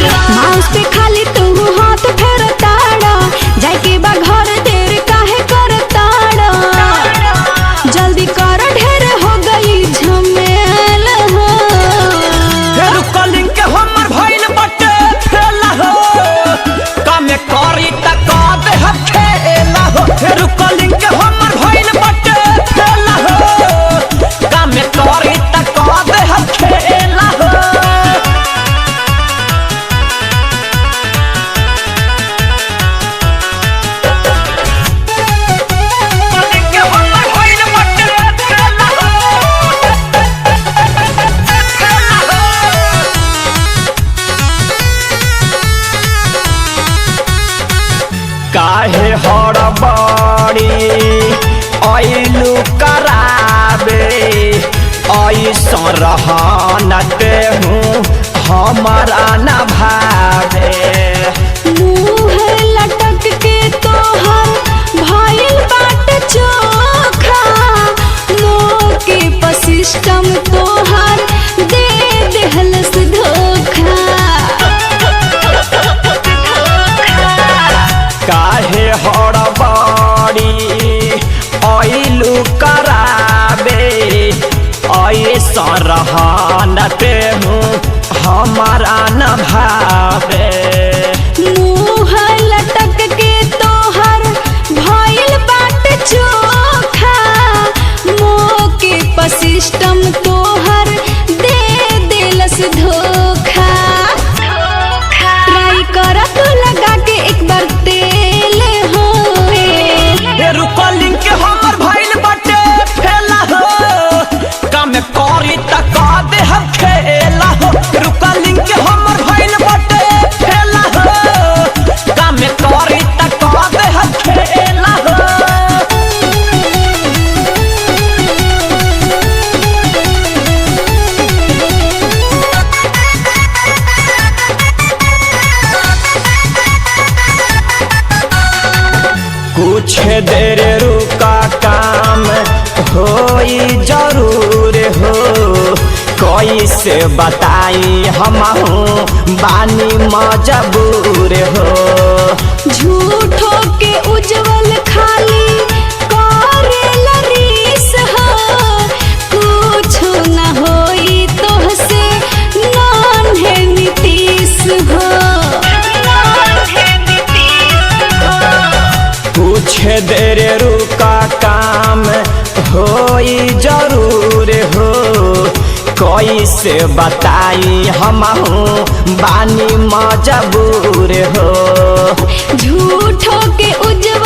Mouse पे खाली तू हाथ फेरताड़ा, जाके बा घर देर काहे करताड़ा। जल्दी कर ढेर हो गई झमेल हो। फेर कलिंग के हमर भइल बटे फेला हो, कमे करी त का दे हम खेला हो। फेर कलिंग के हमर भइल बटे फेला हो, कमे करी त का दे हम खेला हो। काहे हड़बड़ी आइलू कराबे, ऐसा रहनते हूँ हमारा न भावे। मुँह लटक के तोहर भइल बाटे चोखा, मोके पर सिस्टम तोहर दे देहलस धोखा। काहे हड़बड़ी आइलू कराबे, ऐसा रहनते हूँ हमारा न भावे। मुँह लटक के तोहर भइल बाटे चोखा, मोके पर सिस्टम तोहर दे देलस धोखा। ट्राई कर तू लगा के एक बार तेल हो। फेर कलिंग के हमर भइल बटे फेला हो, कमे करी त का दे हम खेला हो। फेर कलिंग के हमर भइल बटे फेला हो, कमे करी त का दे हम खेला हो। कुछ देर रुका काम होई जरूर हो, कैसे बताई हमहू बानी मजबूर हो। झूठो के उज्जवल खाली करेला रीस हो, कुछो न होई तोहसे नान्हे नीतीश हो। कुछ देर रुका काम होई जरूर हो, कैसे बताई हमहू बानी मजबूर हो। झूठो के उज्जवल